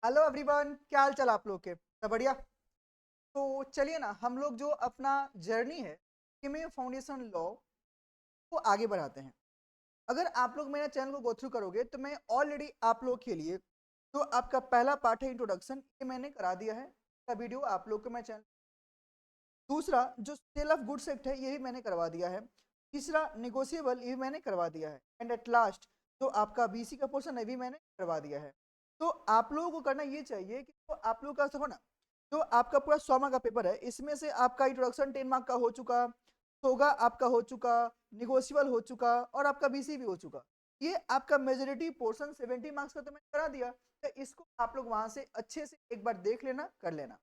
Hello everyone, क्या हाल चाल आप लोग के? सब बढ़िया। तो चलिए ना, हम लोग जो अपना जर्नी है में फाउंडेशन लॉ को आगे बढ़ाते हैं। अगर आप लोग मेरे चैनल को गो थ्रू करोगे तो मैं ऑलरेडी आप लोग के लिए जो आपका पहला पार्ट है इंट्रोडक्शन, ये मैंने करा दिया है का वीडियो आप लोग को मैं चैनल। दूसरा जो सेल ऑफ गुड्स एक्ट है ये भी मैंने करवा दिया है। तीसरा निगोशिएबल ये भी मैंने करवा दिया है। एंड एट लास्ट जो आपका बीसी का पोर्शन है भी मैंने करवा दिया है। तो आप लोगों को करना ये चाहिए कि तो आप लोगों का देखो ना, जो आपका पूरा 100 मार्क का पेपर है इसमें से आपका इंट्रोडक्शन 10 मार्क का हो चुका, सोगा आपका हो चुका, निगोशियबल हो चुका और आपका बीसी भी हो चुका। ये आपका मेजोरिटी पोर्शन 70 मार्क्स का तो मैंने करा दिया। तो इसको आप लोग वहां से अच्छे से एक बार देख लेना, कर लेना।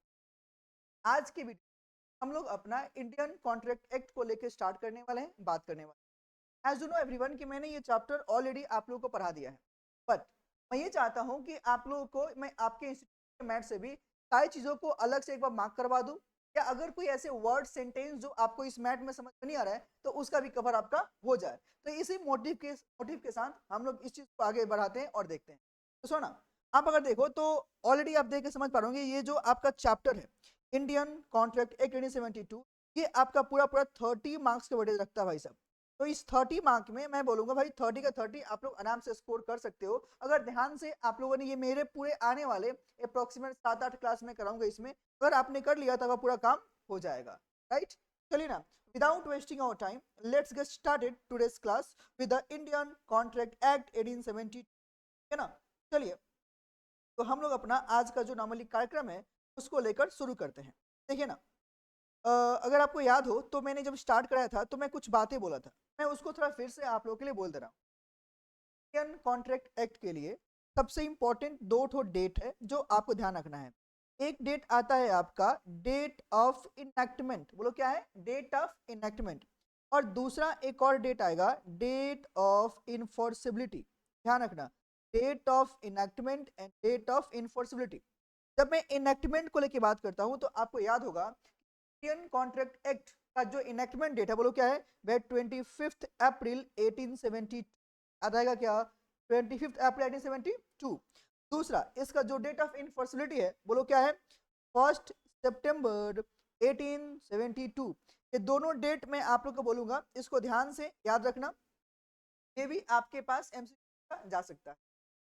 आज की वीडियो हम लोग अपना इंडियन कॉन्ट्रैक्ट एक्ट को लेकर स्टार्ट करने वाले हैं, बात करने वाले हैं। एज यू नो एवरीवन कि मैंने ये चैप्टर ऑलरेडी आप लोगों को पढ़ा दिया है, बट मैं ये चाहता हूं कि आप लोगों को मैं आपके इंस्टीट्यूट के मैथ से भी सारी चीज़ों को अलग से एक बार मार्क करवा दूं, या अगर कोई ऐसे वर्ड सेंटेंस जो आपको इस मैथ में समझ में नहीं आ रहा है तो उसका भी कवर आपका हो जाए। तो इसी मोटिव के साथ हम लोग इस चीज़ को आगे बढ़ाते हैं और देखते हैं। तो सुना, आप अगर देखो तो ऑलरेडी आप देख के समझ पा रहे होंगे, ये जो आपका चैप्टर है इंडियन कॉन्ट्रैक्ट एक्ट 1972, ये आपका पूरा पूरा 30 मार्क्स के वेटेज रखता है भाई साहब। तो इस 30 मार्क में मैं बोलूंगा भाई 30 का 30 आप लोग आराम से स्कोर कर सकते हो, अगर ध्यान से आप लोगों ने ये मेरे पूरे आने वाले अप्रोक्सीमेट 7-8 क्लास में कराऊंगा इसमें, अगर आपने कर लिया तो पूरा काम हो जाएगा। राइट, चलिए ना, without wasting our time let's get started today's class with the Indian contract act 1872, है ना। चलिए, तो हम लोग अपना आज का जो नॉर्मली कार्यक्रम है उसको लेकर शुरू करते हैं। देखिए ना, अगर आपको याद हो तो मैंने जब स्टार्ट कराया था तो मैं कुछ बातें बोला था, मैं उसको थोड़ा फिर से आप लोगों के लिए बोल दे रहा हूँ। इंडियन कॉन्ट्रैक्ट एक्ट के लिए सबसे इंपॉर्टेंट दो ठो डेट है जो आपको ध्यान रखना है। एक डेट आता है आपका डेट ऑफ इनएक्टमेंट, बोलो क्या है, डेट ऑफ इनएक्टमेंट। और दूसरा एक और डेट आएगा डेट ऑफ इनफोर्सिबिलिटी। ध्यान रखना, date of enactment and date of enforceability. जब मैं इनएक्टमेंट को लेकर बात करता हूं तो आपको याद होगा इंडियन कॉन्ट्रैक्ट एक्ट का जो इनेक्टमेंट डेट है बोलो क्या है, वह 25 अप्रैल 1872। याद आएगा क्या, 25 अप्रैल 1872। दूसरा इसका जो डेट ऑफ इनफॉर्सिबिलिटी है बोलो क्या है, 1 सितंबर 1872। ये दोनों डेट मैं आप लोग को बोलूंगा, इसको ध्यान से याद रखना, ये भी आपके पास एमसीक्यू जा सकता है।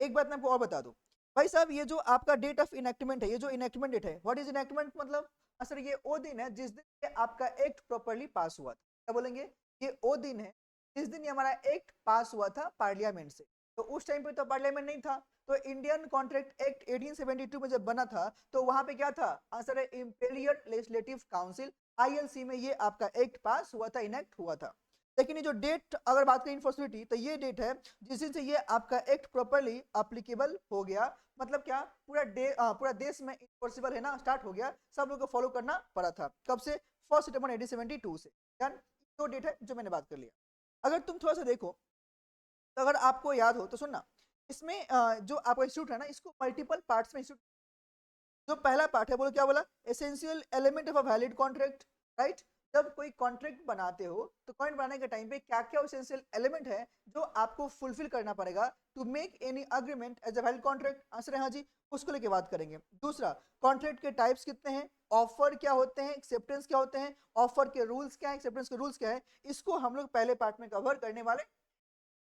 एक बात मैं आपको और बता दूं भाई साहब, ये जो आपका डेट ऑफ इनेक्टमेंट है, ये जो इनेक्टमेंट डेट है, व्हाट इज इनेक्टमेंट मतलब, सर ये वो दिन है जिस दिन ये आपका एक्ट प्रॉपर्ली पास हुआ था। क्या बोलेंगे, ये वो दिन है जिस दिन ये हमारा एक्ट पास हुआ था पार्लियामेंट से। तो उस टाइम पे तो पार्लियामेंट नहीं था, तो इंडियन कॉन्ट्रैक्ट एक्ट 1872 में जब बना था तो वहां पे क्या था, आंसर है इंपीरियल लेजिस्लेटिव काउंसिल, आईएलसी में ये आपका एक्ट पास हुआ था, इनेक्ट हुआ था। लेकिन ये जो डेट अगर बात करें इन्फॉर्सिबिलिटी, तो ये डेट है जिस दिन से ये आपका एक्ट प्रॉपर्ली एप्लीकेबल हो गया। मतलब क्या, पूरा देश में इन्फोर्सिबल है ना, स्टार्ट हो गया, सब लोग को फॉलो करना पड़ा था। कब से, 1 सितंबर 1872 से। डन, जो डेट है जो मैंने बात कर लिया। अगर तुम थोड़ा सा देखो तो अगर आपको याद हो तो सुनना, इसमें जो आपका इंस्टीट्यूट है ना, इसको मल्टीपल पार्ट्स में जो पहला पार्ट है बोलो क्या बोला, essential element of a valid contract. Right, जब कोई कॉन्ट्रैक्ट बनाते हो तो कॉन्ट्रैक्ट बनाने के टाइम पे क्या क्या एसेंशियल एलिमेंट है जो आपको फुलफिल करना पड़ेगा to make any agreement as a valid contract, answer है हाँ जी, उसको लेके बात करेंगे। दूसरा, कॉन्ट्रैक्ट के टाइप्स कितने हैं, ऑफर क्या होते हैं, एक्सेप्टेंस क्या होते हैं, ऑफर के रूल्स क्या है, एक्सेप्टेंस के रूल्स क्या है, इसको हम लोग पहले पार्ट में कवर करने वाले।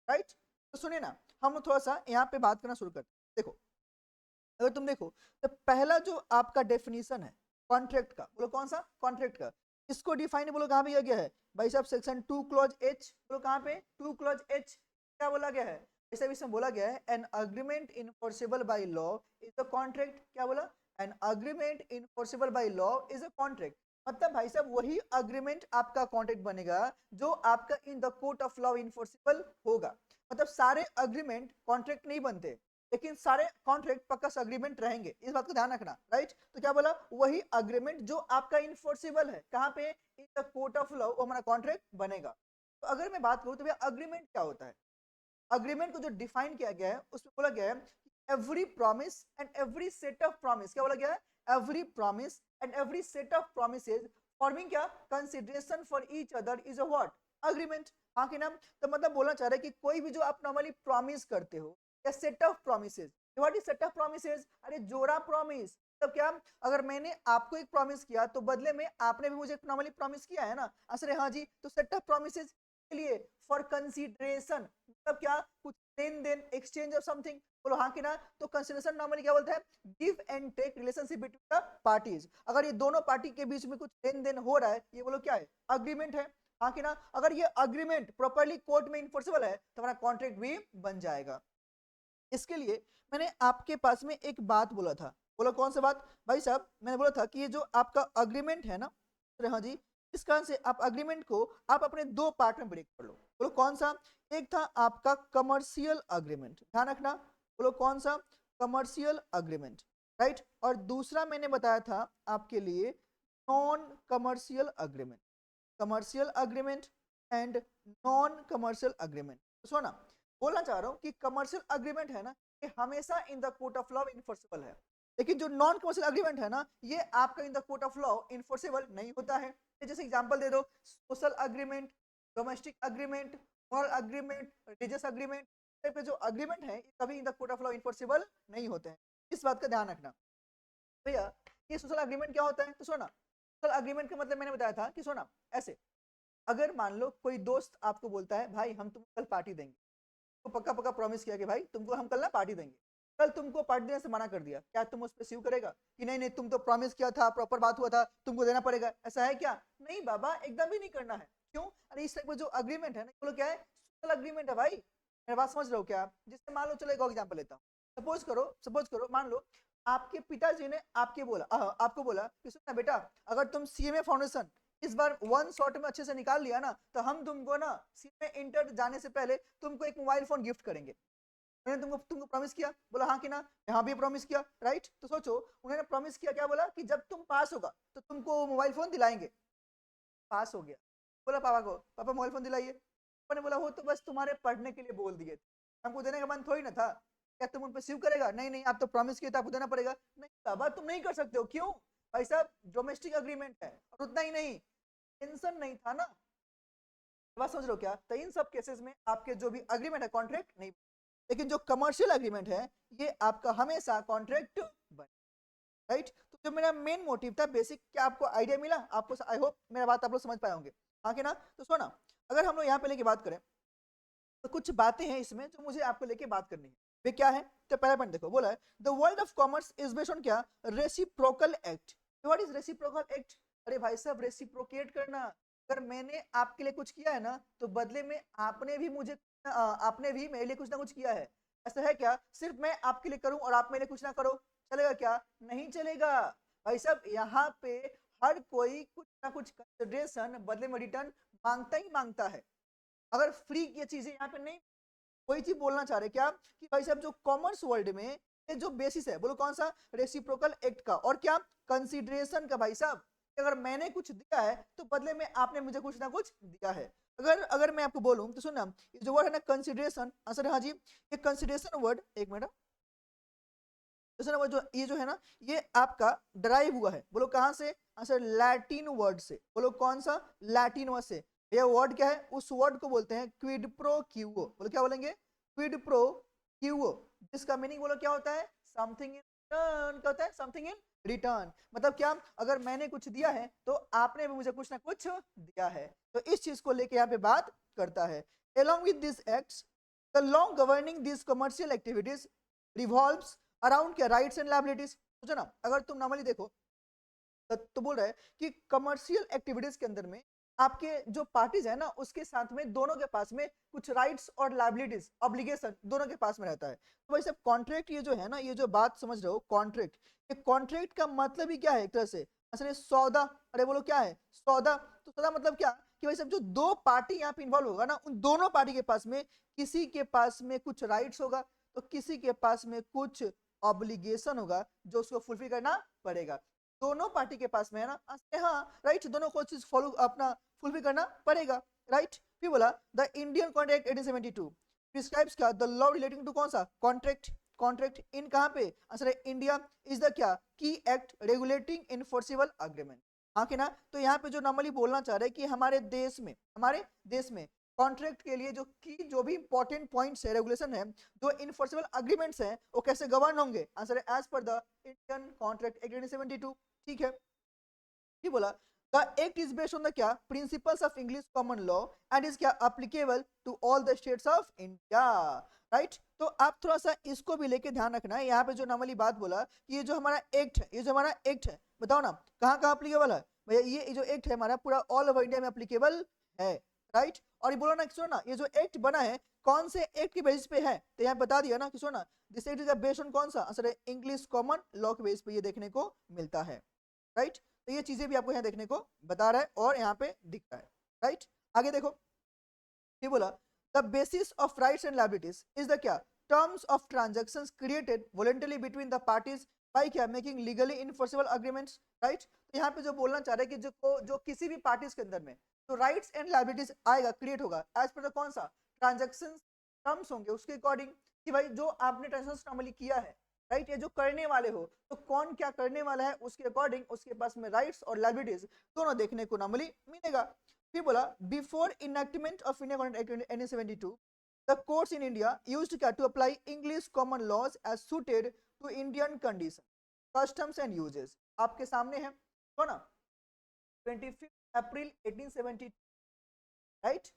राइट, तो सुनिए ना, हम थोड़ा सा यहाँ पे बात करना शुरू करते हैं। देखो, अगर तुम देखो तो पहला जो आपका डेफिनेशन है कॉन्ट्रैक्ट का, बोलो कौन सा, कॉन्ट्रैक्ट का, इसको डिफाइन बोलो कहाँ पे किया गया है भाई साहब, सेक्शन 2 क्लॉज एच, बोलो कहाँ पे, 2 क्लॉज एच। क्या बोला गया है, इस इसमें बोला गया है an agreement enforceable by law is a contract. क्या बोला, an agreement enforceable by law is a contract. मतलब भाई साहब वही अग्रीमेंट आपका कॉन्ट्रैक्ट बनेगा जो आपका in the court of law enforceable होगा। मतलब सारे अग्रीमेंट कॉन्ट्रैक्ट नहीं बनते, लेकिन सारे कॉन्ट्रैक्ट पक्का अग्रीमेंट रहेंगे, इस बात को ध्यान रखना। राइट, तो क्या बोला, वही अग्रीमेंट जो आपका इनफोर्सिबल है कहाँ पे, इन द कोर्ट ऑफ लॉ, वो हमारा कॉन्ट्रैक्ट बनेगा। तो अगर मैं बात करूं तो भैया अग्रीमेंट क्या होता है, अग्रीमेंट को जो डिफाइन किया गया है उसमें बोला गया है every promise and every set of promise, क्या बोला गया है, every promise and every set of promises forming क्या, consideration for each other is a what, agreement. हाँ कि ना, तो मतलब बोलना चाह रहा है कि कोई भी जो आप नॉर्मली प्रॉमिस करते हो या set of promises, what is set of promises? अरे जोड़ा प्रॉमिस, मतलब क्या, अगर मैंने आपको एक प्रॉमिस किया तो बदले में आपने भी मुझे नॉर्मली प्रॉमिस किया है ना, आंसर है हाँ जी। तो सेट ऑफ प्रोमिसेस के लिए फॉर कंसीडरेशन, मतलब क्या, कुछ लेन देन, एक्सचेंज ऑफ समथिंग, बोलो हाँ कि ना। तो कंसीडरेशन नॉर्मली क्या बोलते हैं, give and take relationship between the parties. अगर ये दोनों पार्टी के बीच में कुछ लेन देन हो रहा है, ये बोलो क्या है, अग्रीमेंट है, हाँ कि ना। अगर ये अग्रीमेंट प्रॉपर्ली कोर्ट में इन्फोर्सेबल है तो हमारा कॉन्ट्रैक्ट भी बन जाएगा। इसके लिए मैंने आपके पास में एक बात बोला था, बोलो कौन सा बात भाई साहब, मैंने बोला था कि ये जो आपका अग्रीमेंट है ना, अरे हाँ जी, इस कारण से आप अग्रीमेंट को आप अपने दो पार्ट में ब्रेक कर लो। बोलो कौन सा, एक था आपका कमर्शियल अग्रीमेंट, ध्यान रखना, बोलो कौन सा, कमर्शियल अग्रीमेंट, राइट। और दूसरा मैंने बताया था आपके लिए non commercial agreement, commercial agreement and non commercial agreement. सुनो, बोलना चाह रहा हूँ कि कमर्शियल अग्रीमेंट है ना, ये हमेशा इन the court of law enforceable है, लेकिन जो नॉन कमर्शियल अग्रीमेंट है ना, ये आपका in the court of law enforceable नहीं होता है। जैसे एग्जांपल दे दो, social agreement, domestic agreement, moral agreement, religious agreement, type के जो अग्रीमेंट है ये कभी इन the court of law enforceable नहीं होते हैं, इस बात का ध्यान रखना। भैया ये सोशल अग्रीमेंट क्या होता है, तो सुना, सोशल अग्रीमेंट का मतलब मैंने बताया था कि सुना, ऐसे अगर मान लो कोई दोस्त आपको बोलता है भाई हम तुमको कल पार्टी देंगे, तो पक्का पक्का प्रॉमिस किया कि भाई तुमको हम कल ना पार्टी देंगे, कल तुमको पार्टी देने से मना कर दिया, क्या तुम उस पर स्यू करेगा कि नहीं नहीं तुम तो प्रॉमिस किया था, प्रॉपर बात हुआ था, तुमको देना पड़ेगा, ऐसा है क्या? नहीं बाबा, एकदम भी नहीं करना है। क्यों? अरे इस टाइप का जो अग्रीमेंट है ना, बोलो क्या है, सोशल अग्रीमेंट है भाई, मेरी बात समझ रहे हो क्या? जिससे मान लो, चलो एक एग्जाम्पल लेता हूँ, सपोज करो मान लो आपके पिताजी ने आपको बोला कि सुनना बेटा, अगर तुम सीएमए फाउंडेशन इस बार वन शॉट में अच्छे से निकाल लिया ना, तो हम तुमको ना सीएमए इंटर जाने से पहले तुमको एक मोबाइल फोन गिफ्ट करेंगे। उन्होंने तुमको तुमको प्रॉमिस किया, बोला हाँ कि ना, यहाँ भी प्रॉमिस किया, राइट। तो सोचो उन्होंने प्रॉमिस किया, क्या बोला कि जब तुम पास होगा तो तुमको मोबाइल फोन दिलाएंगे। पास हो गया, बोला पापा को, पापा मोबाइल फोन दिलाइए। पापा ने बोला वो तो बस तुम्हारे पढ़ने के लिए बोल दिए थे, हमको देने का मन थोड़ी ना था, क्या तुम उन पर सीव करेगा? नहीं नहीं, आप तो प्रॉमिस किए थे, आपको देना पड़ेगा। नहीं बाबा, तुम नहीं कर सकते हो। क्यों? भाई साहब डोमेस्टिक अग्रीमेंट है, और उतना ही नहीं, टेंशन नहीं था ना, बात समझ रहे हो क्या? तो इन सब केसेस में आपके जो भी अग्रीमेंट है कॉन्ट्रैक्ट नहीं, लेकिन जो कमर्शियल अग्रीमेंट है ये आपका हमेशा कॉन्ट्रैक्ट बने, राइट। तो जो मेरा मेन मोटिव था बेसिक, क्या आपको आइडिया मिला? आपको आई होप मेरा बात आप लोग समझ पाए होंगे, हाँ कि ना। तो सुनो, अगर हम लोग यहाँ पे लेके बात करें तो कुछ बातें हैं इसमें जो मुझे आपको लेके बात करनी है। वे क्या है? तो पहला पॉइंट देखो, बोला है the world of commerce is based on क्या, reciprocal act. What is reciprocal act? अरे भाई साहब, रेसिप्रोकेट करना। अगर मैंने आपके लिए कुछ किया है ना, तो बदले में आपने भी मेरे लिए कुछ ना कुछ किया है। ऐसा है क्या सिर्फ मैं आपके लिए करूं और आप मेरे लिए कुछ ना करो, चलेगा क्या? नहीं चलेगा भाई साहब। यहाँ पे हर कोई कुछ ना कुछ कंसिडरेशन बदले में रिटर्न मांगता ही मांगता है। अगर फ्री की चीजें यहाँ पे नहीं, वही चीज बोलना चाह रहे क्या कि भाई साहब जो कॉमर्स वर्ल्ड में ये जो बेसिस है, बोलो कौन सा, रेसिप्रोकल एक्ट का, और क्या, कंसीडरेशन का। भाई साहब अगर मैंने कुछ दिया है तो बदले में आपने मुझे कुछ ना कुछ दिया है। अगर अगर मैं आपको बोलूं तो सुनना, ये जो वर्ड है ना कंसीडरेशन, आंसर हाँ जी, ये कंसीडरेशन वर्ड, एक मिनट, वो जो ये जो है ना, ये आपका डराइव हुआ है, बोलो कहां से, आंसर लैटिन वर्ड से। बोलो कौन सा, लैटिन वर्ड से। ये वर्ड क्या है? उस वर्ड को बोलते हैं क्विड प्रो क्यूओ। बोलो क्या बोलेंगे? क्विड प्रो क्यूओ, जिसका मीनिंग बोलो क्या होता है, समथिंग इन रिटर्न। क्या होता है? Something in return. मतलब क्या, अगर मैंने कुछ दिया है तो आपने भी मुझे कुछ ना कुछ दिया है। तो इस चीज को लेके यहाँ पे बात करता है। along with these acts, the law governing these commercial activities revolves around क्या, राइट्स एंड लायबिलिटीज। सोचो ना, अगर तुम नॉर्मली देखो तो बोल रहा है कि कमर्शियल एक्टिविटीज के अंदर में आपके जो पार्टीज है ना, उसके साथ में दोनों के पास में कुछ राइट्स और लायबिलिटीज, ऑब्लिगेशन दोनों के पास में रहता है। तो भाई सब कॉन्ट्रैक्ट, ये जो है ना, ये जो बात समझ रहे हो कॉन्ट्रैक्ट, ये कॉन्ट्रैक्ट का मतलब ही क्या है एक तरह से, असल सौदा। अरे बोलो क्या है? सौदा। तो सौदा मतलब क्या कि भाई सब जो दो पार्टी यहाँ पे इन्वॉल्व होगा ना, उन दोनों पार्टी के पास में किसी के पास में कुछ राइट्स होगा, तो किसी के पास में कुछ ऑब्लिगेशन होगा जो उसको फुलफिल करना पड़ेगा। दोनों पार्टी के पास में है ना, हाँ राइट, दोनों को चीज फॉलो अपना फुलफिल करना पड़ेगा, राइट। फिर बोला द इंडियन कॉन्ट्रैक्ट 1872 प्रिस्क्राइब्स क्या, द लॉ रिलेटिंग टू कौन सा, कॉन्ट्रैक्ट। कॉन्ट्रैक्ट इन कहां पे, आंसर है इंडिया, इज द क्या, की एक्ट रेगुलेटिंग इनफोर्सिबल अग्रीमेंट। हाँ कि ना। तो यहाँ पे जो नॉर्मली बोलना चाह रहे हैं कि हमारे देश में कॉन्ट्रैक्ट के लिए जो भी इंपॉर्टेंट पॉइंट्स है, रेगुलेशन है, जो इनफोर्सेबल अग्रीमेंट्स हैं, वो कैसे गवर्न होंगे? आंसर है as per the Indian contract act 1972। ठीक है, ये बोला the act is based on the क्या principles of English common law and is क्या applicable to all the states of India. Right, तो आप थोड़ा सा इसको भी लेके ध्यान रखना है। यहाँ पे जो नॉर्मली बात बोला कि ये जो हमारा एक्ट है, ये जो हमारा एक्ट है, बताओ ना कहाँ कहाँ अप्लीकेबल है भैया? ये जो एक्ट है हमारा पूरा ऑल ओवर इंडिया में अप्लीकेबल है। राइट, और ये बोलो ना कि सुनो ना, ये जो एक्ट बना है कौन से एक्ट के बेसिस पे है? तो यहाँ बता दिया ना कि सुनो ना, this act is based on कौन सा? आंसर है इंग्लिश कॉमन लॉ के बेस पे ये देखने को मिलता है। राइट, तो ये चीजें भी आपको यहाँ देखने को बता रहा है और यहाँ पे दिख रहा है। राइट, आगे देखो, ये बोला the basis of rights and liabilities is the क्या terms of transactions created voluntarily between the parties by क्या making legally enforceable agreements. Right, तो यहाँ पे जो बोलना चाह रहे हैं कि जो किसी भी पार्टीज के अंदर में तो राइट्स एंड लायबिलिटीज आएगा, क्रिएट होगा एज पर द कौन सा ट्रांजैक्शन टर्म्स होंगे उसके अकॉर्डिंग, कि भाई जो आपने ट्रांजेक्शन नॉर्मली किया है, राइट, ये जो करने वाले हो तो कौन क्या करने वाला है उसके अकॉर्डिंग उसके पास में राइट्स और लायबिलिटीज दोनों देखने को नॉर्मली मिलेगा। फिर बोला before enactment of India constitution act 1972 the courts in India used to apply English common laws as suited to Indian condition customs and usages. आपके सामने है तो ना 25 अप्रैल 1872। राइट,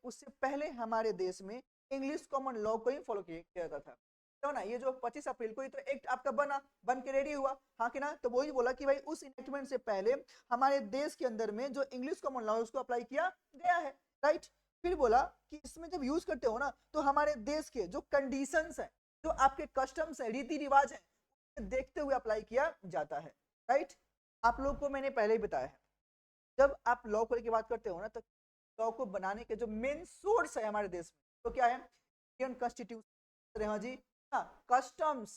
उससे पहले हमारे देश में इंग्लिश कॉमन लॉ को ही फॉलो किया जाता था। तो ना ये जो 25 अप्रैल को ही तो एक्ट आपका बन के रेडी हुआ, हाँ कि ना? तो वही बोला कि भाई उस इनेक्टमेंट से पहले हमारे देश के अंदर में जो इंग्लिश कॉमन लॉ है उसको अप्लाई किया गया है। राइट, फिर बोला कि इसमें जब यूज करते हो ना तो हमारे देश के जो कंडीशंस है, जो आपके कस्टम्स है, रीति रिवाज है, देखते हुए अप्लाई किया जाता है। राइट, आप लोग को मैंने पहले ही बताया है, जब आप लॉ को लेकर बात करते हो ना तो लॉ को बनाने के जो मेन सोर्स है हमारे देश में तो क्या है? Indian constitution. हाँ जी, हाँ, कस्टम्स,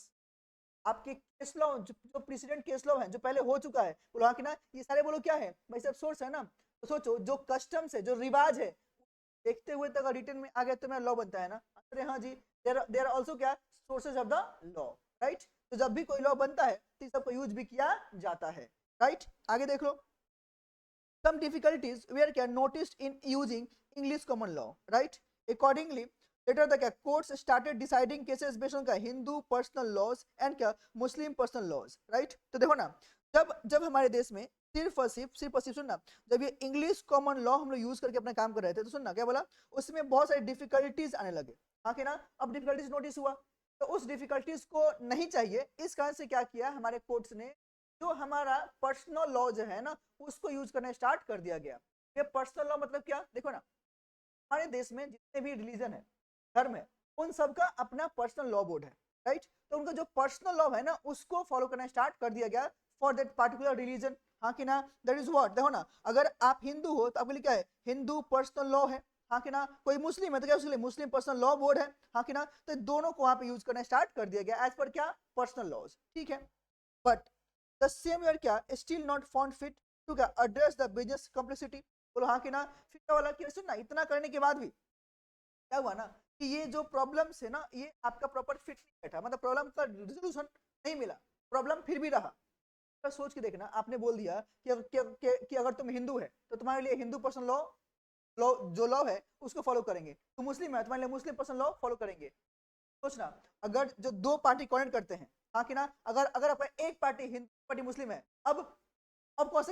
आपके केस लॉ, जो प्रेसिडेंट केस लॉ है जो पहले हो चुका है, बोलो हाँ कि ना? ये सारे बोलो क्या है भाई? सब सोर्स है ना। तो सोचो जो कस्टम्स है, जो रिवाज है, देखते हुए तक रिटर्न में आ गया तो मेरा लॉ बनता है ना। अरे हाँ जी, देयर आल्सो क्या sources of the law. Right, तो जब भी कोई लॉ बनता है तो सबको यूज भी किया जाता है। राइट, आगे देख लो, some difficulties were noticed in using English common law. Right, accordingly later the courts started deciding cases based on Hindu personal laws and Muslim personal laws. Right, तो देखो ना, जब हमारे देश में सिर्फ सुनना, जब ये इंग्लिश कॉमन लॉ हम लोग यूज करके अपना काम कर रहे थे तो सुनना क्या बोला, उसमें बहुत सारी डिफिकल्टीज आने लगे, हाँ कि ना? अब डिफिकल्टीज नोटिस हुआ तो उस डिफिकल्टीज को नहीं चाहिए, इस कारण से क्या किया हमारे कोर्ट्स ने, जो हमारा पर्सनल लॉ जो है ना उसको यूज करना स्टार्ट कर दिया गया। ये पर्सनल लॉ मतलब क्या? देखो ना, हमारे देश में जितने भी रिलीजन है, धर्म है, उन सबका अपना पर्सनल लॉ बोर्ड है। राइट, तो उनका जो पर्सनल लॉ है ना उसको फॉलो करना स्टार्ट कर दिया गया फॉर दैट पार्टिकुलर रिलीजन, हाँ कि ना? दैट इज व्हाट, देखो ना, अगर आप हिंदू हो तो आपके लिए क्या है? हिंदू पर्सनल लॉ है, हाँ कि ना? कोई मुस्लिम है तो क्या उसके लिए मुस्लिम पर्सनल लॉ बोर्ड है, हाँ कि ना? तो दोनों को वहां पे यूज करना स्टार्ट कर दिया गया एज पर क्या पर्सनल लॉज। ठीक है, बट द सेम ईयर क्या still not found fit to क्या एड्रेस द बिजनेस कॉम्प्लेक्सिटी। बोलो हाँ कि ना? फिर क्या वाला कि सुन ना, इतना करने के बाद भी क्या हुआ ना कि ये जो प्रॉब्लम्स है ना ये आपका प्रॉपर फिट नहीं बैठा, मतलब प्रॉब्लम का रिजोल्यूशन नहीं मिला, प्रॉब्लम फिर भी रहा। तो सोच के देखना, आपने बोल दिया कि अगर तुम हिंदू है तो तुम्हारे लिए हिंदू पर्सनल लॉ लॉ जो लॉ है उसको फॉलो करेंगे, तुम मुस्लिम है तुम्हारे लिए मुस्लिम पर्सनल लॉ फॉलो करेंगे। सोचना, अगर जो दो पार्टी कॉन्टेक्ट करते हैं, हाँ कि ना? अगर अगर आपका एक पार्टी हिंदू पार्टी मुस्लिम है, अब कौन सा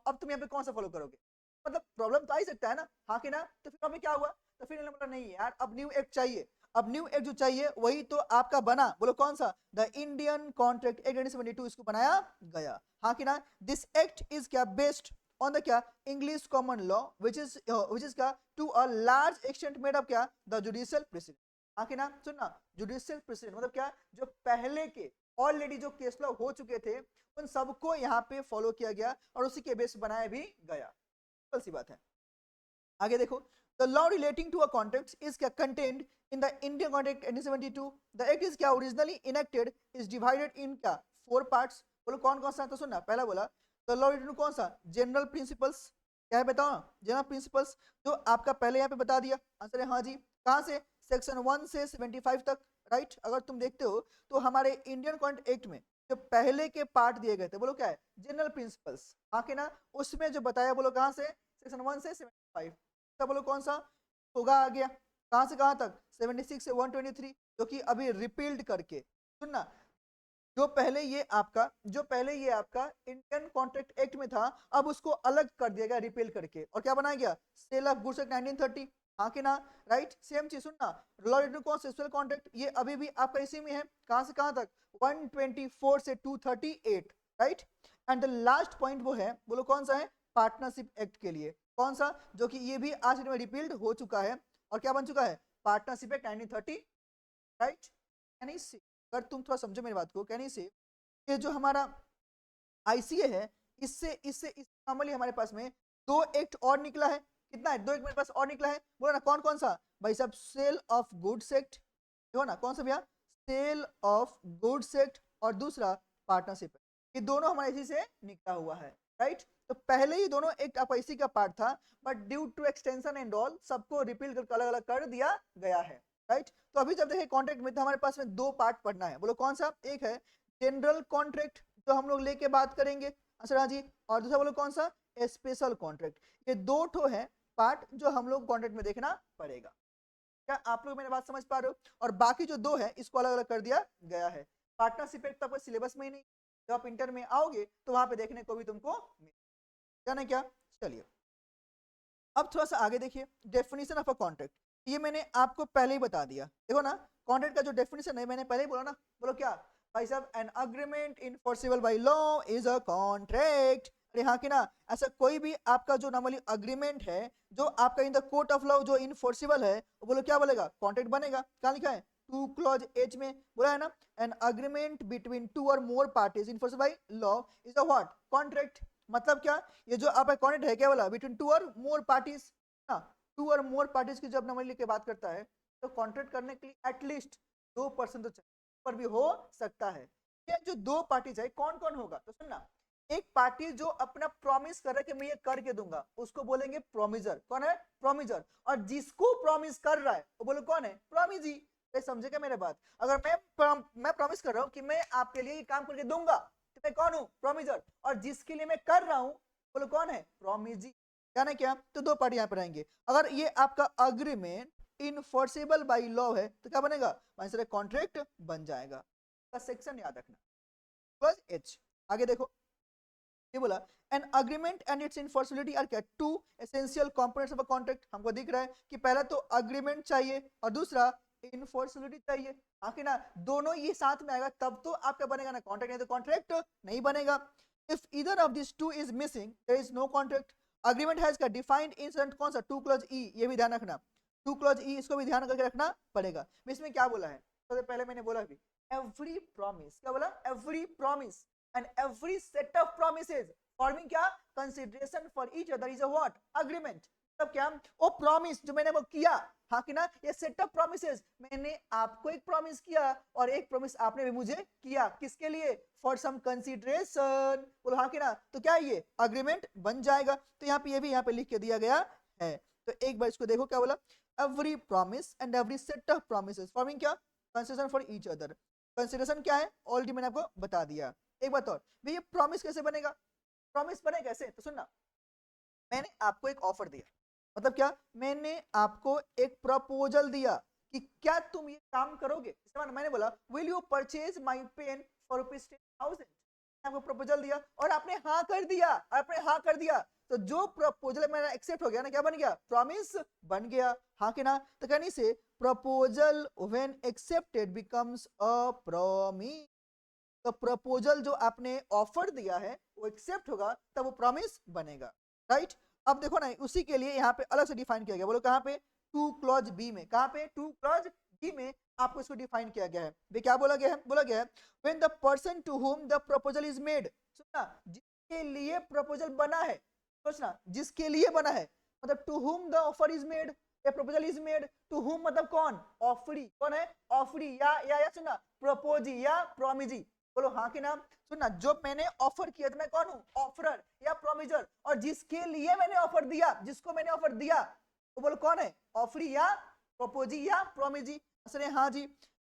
अब तुम यहाँ पे कौन सा फॉलो करोगे? मतलब प्रॉब्लम तो आ ही सकता है ना, हाँ कि ना? तो फिर हमें क्या हुआ, तो फिर बोला नहीं यार अब न्यू एक्ट चाहिए। अब न्यू एक्ट जो चाहिए वही तो आपका बना, बोलो कौन सा? द इंडियन कॉन्ट्रैक्ट एक्ट 1972 इसको बनाया गया, हाँ कि ना? दिस एक्ट इज क्या बेस्ड ऑन द क्या English common law which is क्या to a large extent made of क्या द जुडिशियल प्रेसिडेंट, हाँ कि ना? सुनना, जुडिशियल प्रेसिडेंट मतलब क्या, जो पहले के ऑलरेडी जो केस लॉ हो चुके थे उन सबको यहाँ पे फॉलो किया गया और उसी के बेस बनाया भी गया। सिंपल सी बात है। आगे देखो, the law relating to a contract is क्या contained in the Indian contract 1972। The act is क्या originally enacted is divided in क्या 4 पार्ट्स। बोलो कौन कौन सा? तो सुनना, पहला बोला द लॉ रिलेटिंग टू कौन सा? General principles. क्या है बताओ ना? जनरल प्रिंसिपल्स जो आपका पहले यहाँ पे बता दिया, आंसर है हाँ जी। कहाँ से? सेक्शन 1 से 75 तक। राइट, अगर तुम देखते हो तो हमारे इंडियन कॉन्ट्रैक्ट एक्ट में जो पहले के पार्ट दिए गए थे, बोलो क्या है? जनरल प्रिंसिपल्स, हाँ कि ना? उसमें जो बताया, बोलो कहाँ से? सेक्शन 1 से 75। सब बोलो कौन सा होगा आ गया, कहां से कहां तक 76 से 123, जो कि अभी रिपील्ड करके सुनना, जो पहले ये आपका इंडियन कॉन्ट्रैक्ट एक्ट में था, अब उसको अलग कर दिया गया रिपेल करके, और क्या बनाया गया, सेल ऑफ गुड्स एक्ट 1930। हाँ कि ना, राइट, सेम चीज सुनना, स्पेशल कॉन्ट्रैक्ट ये अभी भी आपका इसी में है, कहां से कहां तक 124 से 238, right. And the last point वो है, बोलो कौन सा है, पार्टनरशिप एक्ट के लिए, कौन सा, जो कि ये भी आज में रिपील्ड हो चुका है, और क्या बन चुका है, पार्टनरशिप एक्ट 1930, राइट। यानी अगर तुम थोड़ा समझो मेरी बात को, कहने से ये जो हमारा आईसीए है, इससे इससे इस नॉर्मली हमारे पास में दो एक्ट और निकला है, कितना है, दो एक्ट मेरे पास और निकला है, बोलो ना कौन कौन सा भाई साहब, सेल ऑफ गुड्स एक्ट, देखो ना कौन सा भैया, सेल ऑफ गुड्स एक्ट, और दूसरा पार्टनरशिप, ये दोनों हमारे इसी से निकला हुआ है, राइट। तो पहले ही दोनों एक्ट आपका इसी का पार्ट था, but due to extension and all सबको रिपील करके अलग अलग कर दिया गया है, राइट। तो अभी जब देखें कॉन्ट्रैक्ट में, तो हमारे पास में दो पार्ट पढ़ना है, बोलो कौन सा, एक है जनरल कॉन्ट्रैक्ट जो हम लोग लेके बात करेंगे, अच्छा जी, और दूसरा बोलो कौन सा, स्पेशल कॉन्ट्रैक्ट। ये दो ठो है पार्ट जो हम लोग कॉन्ट्रैक्ट में देखना पड़ेगा, क्या आप लोग मेरी बात समझ पा रहे हो, और बाकी जो दो है इसको अलग अलग कर दिया गया है। पार्टनरशिप एक्ट तो आपको सिलेबस में ही नहीं, जब आप इंटर में आओगे तो वहां पे देखने को भी तुमको जाना, क्या, चलिए अब थोड़ा सा आगे देखिए, डेफिनेशन ऑफ अ कॉन्ट्रैक्ट, ये मैंने आपको पहले ही बता दिया, देखो ना कॉन्ट्रैक्ट का जो डेफिनेशन है मैंने पहले ही बोला ना, बोलो क्या भाई साहब, an agreement enforceable by law is a contract. अरे हाँ कि ना, ऐसा कोई भी आपका जो नॉर्मली अग्रीमेंट है जो आपका in the court of law जो इनफोर्सिबल है, वो बोलो क्या बोलेगा, कॉन्ट्रैक्ट बनेगा, क्या लिखा है, 2 क्लॉज एच में बोला है ना, एन अग्रीमेंट बिटवीन 2 और more parties enforceable by law is a what, contract. मतलब क्या, ये जो आपका कॉन्ट्रैक्ट है क्या बोला, बिटवीन 2 और मोर पार्टीज, हाँ 2 और मोर पार्टीज की जब नॉर्मली की बात करता है, तो कॉन्ट्रैक्ट करने के लिए एटलीस्ट 2% तो चाहिए, पर भी हो सकता है। ये जो दो पार्टीज है कौन कौन होगा, तो सुनना, एक पार्टी जो अपना प्रॉमिस कर रहा है कि मैं ये करके दूंगा, उसको बोलेंगे प्रोमिजर, कौन है, प्रोमिजर। और जिसको प्रॉमिस कर रहा है वो बोलो कौन है, प्रोमिजी। समझेगा मेरे बात, अगर मैं प्रॉमिस कर रहा हूं कि मैं आपके लिए ये काम करके दूंगा, तो मैं कौन हूं, प्रोमिजर, और जिसके लिए मैं कर रहा हूं बोलो कौन है, प्रोमिजी। जाने क्या, तो दो पार्टी यहाँ पर आएंगे, अगर ये आपका अग्रीमेंट इनफोर्सेबल बाय लॉ है तो क्या बनेगा, कॉन्ट्रैक्ट बन जाएगा, का सेक्शन याद रखना, क्लॉज एच। आगे देखो, ये बोला an agreement and its enforceability are क्या, two essential components of a contract. हमको दिख रहा है कि पहला तो अग्रीमेंट चाहिए और दूसरा इनफोर्सिबिलिटी चाहिए, आखिर ना दोनों ये साथ में आएगा तब तो आपका बनेगा ना कॉन्ट्रैक्ट, नहीं तो कॉन्ट्रैक्ट नहीं बनेगा। If either of this two is missing there is no contract. Agreement has का डिफाइंड इन कौन सा, 2 क्लॉज ई, ये भी ध्यान रखना, 2 क्लॉज ई, इसको भी ध्यान करके रखना पड़ेगा। इसमें क्या बोला है, सबसे पहले मैंने बोला भी एवरी प्रॉमिस, क्या बोला, every promise and every set of promises forming क्या, consideration for each other is a what, agreement. तब क्या, वो प्रॉमिस जो मैंने वो किया, हाँ कि ना, ये सेट ऑफ प्रोमिसेस, मैंने आपको एक प्रॉमिस किया और एक प्रॉमिस आपने भी मुझे किया, किसके लिए, फॉर सम कंसीडरेशन, बोलो हाँ कि ना, तो क्या ये अग्रीमेंट बन जाएगा। तो यहाँ पे ये भी यहाँ पे लिख के दिया गया है, तो एक बार इसको देखो क्या बोला, every promise and every set of promises forming क्या, consideration for each other. Consideration क्या है, ऑलरेडी मैंने आपको बता दिया। एक बात और, ये प्रॉमिस कैसे बनेगा, प्रॉमिस बने कैसे, तो सुनना, मैंने आपको एक ऑफर दिया, मतलब क्या, मैंने आपको एक प्रपोजल दिया कि क्या तुम ये काम करोगे, मैंने बोला will you purchase my pen for ₹10,000, आपको प्रपोजल दिया और आपने हाँ कर दिया, आपने हाँ कर दिया, तो जो प्रपोजल मेरा एक्सेप्ट हो गया ना, क्या बन गया, प्रॉमिस बन गया, हाँ कि ना। तो कहने से proposal when accepted becomes a promise, तो प्रपोजल जो आपने ऑफर दिया है वो एक्सेप्ट होगा तब वो प्रॉमिस बनेगा, राइट। अब देखो ना, उसी के लिए यहाँ पे अलग से डिफाइन किया गया, बोलो कहाँ पे, 2 क्लॉज बी में, कहाँ पे 2 क्लॉज बी में आपको इसको डिफाइन किया गया है। वे क्या बोला गया है, बोला गया है when the person to whom the proposal is made, सुनना, जिसके लिए प्रपोजल बना है, सोचना जिसके लिए बना है, मतलब to whom the offer is made, a proposal is made, to whom मतलब कौन, ऑफरी, कौन है, ऑफरी, या सुनना प्रपोजी या प्रॉमिजी, बोलो हाँ कि नाम। सुनना, जो मैंने ऑफर किया तो मैं कौन हूं, ऑफरर या प्रोमिजर, और जिसके लिए मैंने ऑफर दिया, जिसको मैंने ऑफर दिया तो बोलो कौन है, ऑफरी या प्रोपोजी या प्रोमिजी। असरे हाँ जी,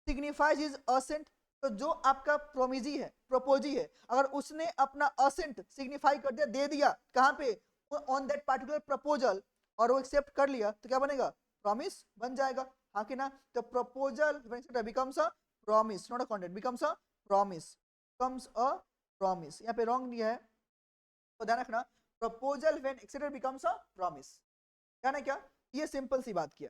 सिग्निफाइज इज असेंट, तो जो आपका प्रोमिजी है, प्रोपोजी है, अगर उसने अपना असेंट सिग्निफाई कर दिया, दे दिया, कहां पे, ऑन दैट पार्टिकुलर प्रपोजल, और वो एक्सेप्ट कर लिया तो क्या बनेगा, प्रॉमिस बन जाएगा, हाँ कि ना। तो proposal becomes a promise, not a contract, becomes a promise, becomes a promise. यहाँ पे रॉन्ग दिया है तो ध्यान रखना, proposal when accepted becomes a promise. ध्यान है क्या, ये सिंपल सी बात किया।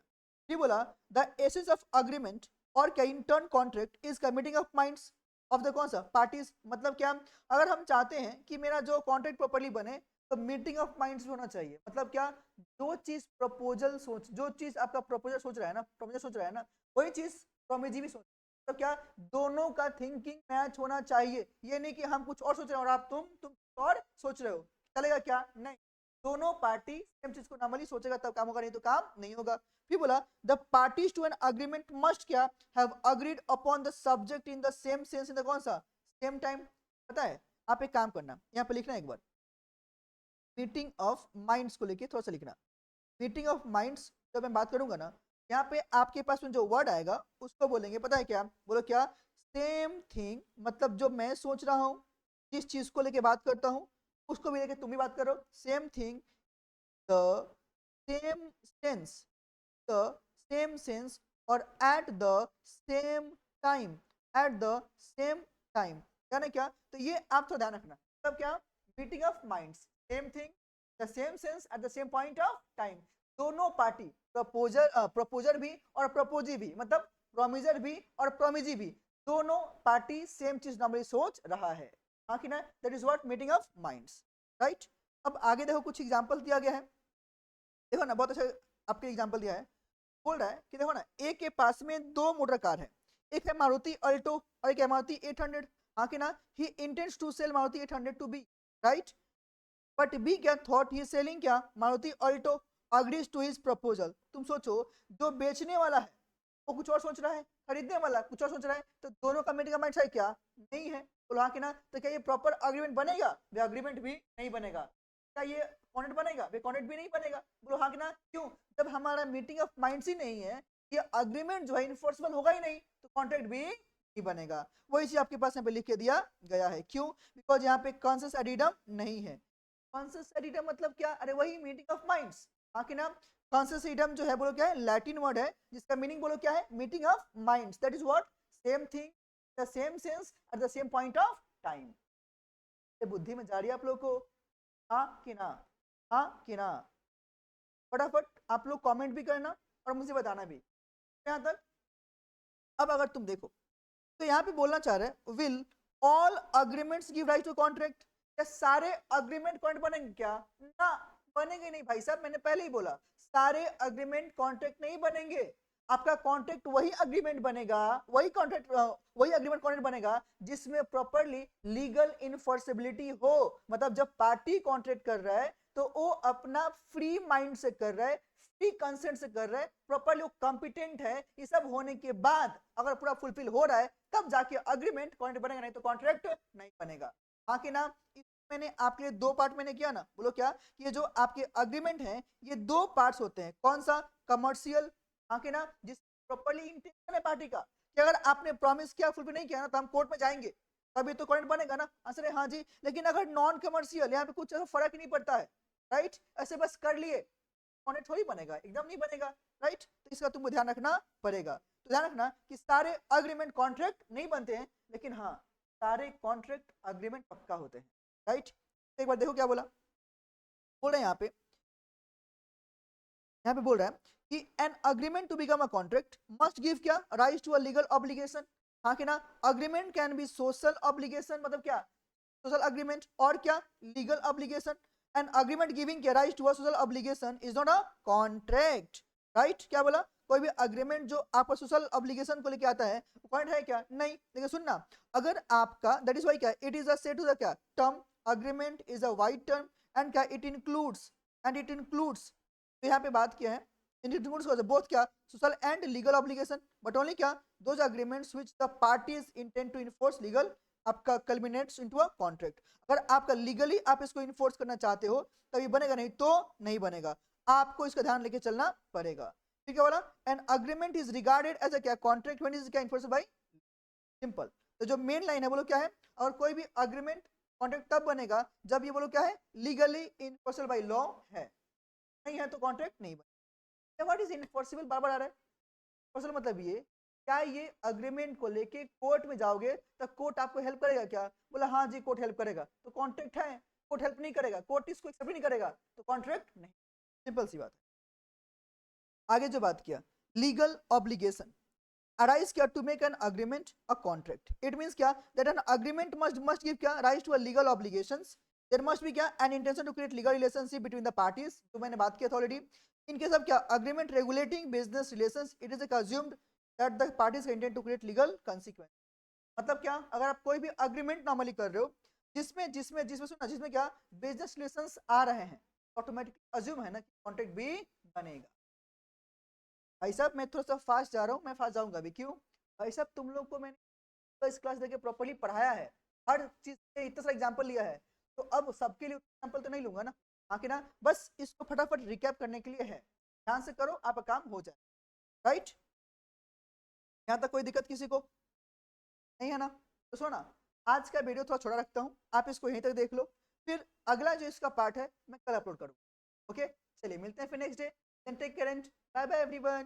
ये बोला द एसेंस ऑफ अग्रीमेंट और क्या in turn contract is the meeting of minds of the कौन सा पार्टीज। मतलब क्या, अगर हम चाहते हैं कि मेरा जो कॉन्ट्रैक्ट प्रॉपर्ली बने तो मीटिंग ऑफ माइंड्स भी होना चाहिए। मतलब क्या, जो चीज प्रपोजल सोच, जो चीज आपका प्रपोजल सोच रहा है ना, प्रपोजल सोच रहा है ना, वही चीज प्रॉमिजी भी सोच, तो क्या दोनों का थिंकिंग मैच होना चाहिए। ये नहीं कि हम कुछ और सोच रहे हैं और आप तुम कुछ और सोच रहे हो, चलेगा क्या, नहीं। दोनों पार्टी सेम चीज को नॉर्मली सोचेगा तब काम होगा, नहीं तो काम नहीं होगा। फिर बोला the parties to an agreement must क्या have agreed upon the subject in the same sense in the कौन सा सेम टाइम। पता है, आप एक काम करना, यहाँ पे लिखना एक बार, मीटिंग ऑफ माइंड्स को लेके थोड़ा सा लिखना। मीटिंग ऑफ माइंड्स जब मैं बात करूंगा ना, यहाँ पे आपके पास में जो वर्ड आएगा उसको बोलेंगे, पता है क्या, बोलो क्या, सेम थिंग। मतलब जो मैं सोच रहा हूँ, जिस चीज को लेके बात करता हूँ, उसको भी लेके तुम भी बात करो, same thing, the same sense, the same sense और at the same time, at the same time। यानी क्या, तो ये आप थोड़ा ध्यान रखना। मतलब क्या, meeting of minds, same thing, the same sense at the same point of time. दोनों पार्टी, प्रपोजर भी और प्रपोजी भी, मतलब प्रोमिजर भी और प्रोमिजी भी, दोनों पार्टी सेम चीज नॉर्मली सोच रहा है, हाँ कि ना। That is what meeting of minds, right. अब आगे देखो कुछ एग्जांपल दिया गया है, देखो ना, बहुत अच्छा आपके एग्जांपल दिया है। बोल रहा है कि देखो ना, ए के पास में दो मोटर कार है, एक है मारुति अल्टो और एक है मारुति 800, हाँ कि ना। He intends to sell Maruti 800 to B, right. But B क्या थॉट ही सेलिंग क्या Maruti Alto, agrees to his proposal. तुम सोचो, जो बेचने वाला है वो कुछ और सोच रहा है, खरीदने वाला कुछ और सोच रहा है, तो दोनों का मीटिंग का माइंड है क्या, नहीं है। बोलो हाँ कि ना। तो क्या ये प्रॉपर अग्रीमेंट बनेगा, वे अग्रीमेंट भी नहीं बनेगा। क्या ये कॉन्ट्रैक्ट बनेगा, वे कॉन्ट्रैक्ट भी नहीं बनेगा। बोलो हाँ कि ना, क्यों, जब हमारा मीटिंग ऑफ माइंड्स ही नहीं है, ये अग्रीमेंट जो है इन्फोर्सेबल होगा ही नहीं, तो कॉन्ट्रैक्ट भी नहीं बनेगा। वही चीज आपके पास यहाँ पे लिख के दिया गया है, क्यों, बिकॉज यहाँ पे कॉन्सेस एडिडम नहीं है। कॉन्सेस एडिडम मतलब क्या, अरे वही मीटिंग ऑफ माइंड्स, हाँ कि ना। कॉन्सेसिडम जो है बोलो क्या है, लैटिन वर्ड है जिसका मीनिंग बोलो क्या है, meeting of minds. That is what, same thing, the same sense at the same point of time. ये बुद्धि में जा रही है आप लोग को, हाँ कि ना, हाँ कि ना। फटाफट आप लोग कमेंट भी करना और मुझे बताना भी यहाँ तक। अब अगर तुम देखो तो यहाँ पे बोलना चाह रहे हैं, will all agreements give right to contract. क्या सारे अग्रीमेंट कॉन्ट्रैक्ट बनेंगे क्या, ना, बनेंगे नहीं भाई साहब, मैंने पहले ही बोला, सारे अग्रीमेंट कॉन्ट्रैक्ट नहीं बनेंगे। आपका कॉन्ट्रैक्ट वही अग्रीमेंट बनेगा, वही कॉन्ट्रैक्ट, वही अग्रीमेंट कॉन्ट्रैक्ट बनेगा जिसमें प्रॉपर्ली लीगल इनफोर्सिबिलिटी हो। मतलब जब पार्टी कॉन्ट्रैक्ट कर रहा है तो वो अपना फ्री माइंड से कर रहा है, फ्री कंसेंट से कर रहे हैं, प्रॉपर्ली वो कॉम्पिटेंट है। ये सब होने के बाद अगर पूरा फुलफिल हो रहा है तब जाके अग्रीमेंट कॉन्ट्रैक्ट बनेगा, नहीं तो कॉन्ट्रैक्ट नहीं बनेगा, हाँ कि ना। मैंने आपके लिए दो पार्ट मैंने किया ना, बोलो क्या, कि ये जो आपके अग्रीमेंट है ये दो पार्ट्स होते हैं, कौन सा, कमर्शियल, हाँ कि ना, जिस प्रॉपर्ली इंटेंशन है पार्टी का कि अगर आपने प्रॉमिस किया फुलफिल नहीं किया ना तो हम कोर्ट में जाएंगे, तभी तो कॉन्ट्रैक्ट बनेगा ना, आंसर है हाँ जी। लेकिन अगर नॉन कमर्शियल, यहाँ पे कुछ फर्क ही नहीं पड़ता है, राइट, ऐसे बस कर लिए, कॉन्ट्रैक्ट थोड़ी बनेगा, एकदम नहीं बनेगा, राइट। तो इसका तुमको ध्यान रखना पड़ेगा। तो ध्यान रखना कि सारे अग्रीमेंट कॉन्ट्रैक्ट नहीं बनते हैं, लेकिन हाँ सारे कॉन्ट्रैक्ट अग्रीमेंट पक्का होते हैं, राइट। एक बार देखो क्या बोला, बोल रहे हैं यहाँ पे बोल रहा है कि an agreement to become a contract must give क्या rise to a legal obligation, हाँ कि ना। Agreement can be social obligation, मतलब क्या, सोशल अग्रीमेंट और क्या legal obligation. An agreement giving क्या rise to a social obligation is not a contract, right. क्या बोला, कोई भी अग्रीमेंट जो आपका सोशल ऑब्लिगेशन को लेके आता है वो कॉन्ट्रैक्ट है क्या, नहीं। लेकिन सुनना, अगर आपका दैट इज वाई क्या, it is a set to the क्या term, agreement is a wide term and क्या इट इंक्लूड्स, तो यहाँ पे बात किया है, इट इंक्लूड्स बोथ क्या social and legal obligation, but only क्या those agreements which the parties intend to enforce legal आपका कल्मिनेट्स इनटू अ कॉन्ट्रैक्ट। अगर आपका लीगली आप इसको इन्फोर्स करना चाहते हो तभी बनेगा, नहीं तो नहीं बनेगा, आपको इसका ध्यान लेके चलना पड़ेगा। ठीक है बोला, an agreement is regarded as a क्या कॉन्ट्रैक्ट व्हेन इज क्या इन्फोर्स बाय, सिंपल। तो जो मेन लाइन है बोलो क्या है, और कोई भी अग्रीमेंट कॉन्ट्रैक्ट तब बनेगा जब ये बोलो क्या है लीगली इन्फोर्सेबल बाय लॉ है। नहीं है तो कॉन्ट्रैक्ट नहीं बनेगा। व्हाट इज इनफोर्सिबल, बार बार आ रहा है। इनफोर्सिबल मतलब ये, क्या ये अग्रीमेंट को लेके कोर्ट में जाओगे तो कोर्ट आपको हेल्प करेगा क्या? बोला हाँ जी कोर्ट हेल्प करेगा, तो कॉन्ट्रैक्ट है। कोर्ट हेल्प नहीं करेगा, कोर्ट इसको एक्सेप्ट नहीं करेगा, तो कॉन्ट्रैक्ट नहीं। सिंपल सी बात है। आगे जो बात किया, लीगल ऑब्लिगेशन arise क्या to make an agreement a contract, it means क्या that an agreement must give क्या rise to a legal obligations, there must be क्या an intention to create legal relationship between the parties, तो मैंने बात किया था already. In case of क्या agreement regulating business relations, it is assumed that the parties intend to create legal consequence। मतलब क्या, अगर आप कोई भी अग्रीमेंट नॉर्मली कर रहे हो जिसमें जिसमें जिसमें सुना जिसमें क्या बिजनेस रिलेशंस आ रहे हैं, ऑटोमेटिक अज्यूम है ना कि कॉन्ट्रैक्ट भी बनेगा। भाई साहब मैं थोड़ा सा फास्ट जा रहा हूँ, मैं फास्ट जाऊंगा अभी, क्यों? भाई साहब तुम लोग को मैंने तो इस क्लास देके प्रॉपर्ली पढ़ाया है, हर चीज से इतना सारा एग्जांपल लिया है, तो अब सबके लिए एग्जांपल तो नहीं लूंगा ना, आके ना बस इसको फटाफट रिकैप करने के लिए है। ध्यान से करो, आपका काम हो जाए। राइट, यहाँ तक कोई दिक्कत किसी को नहीं है ना? तो सुनो ना, आज का वीडियो थोड़ा छोटा रखता हूँ, आप इसको यहीं तक देख लो, फिर अगला जो इसका पार्ट है मैं कल अपलोड करूँ। ओके, चलिए मिलते हैं फिर next day. Take care and bye bye everyone.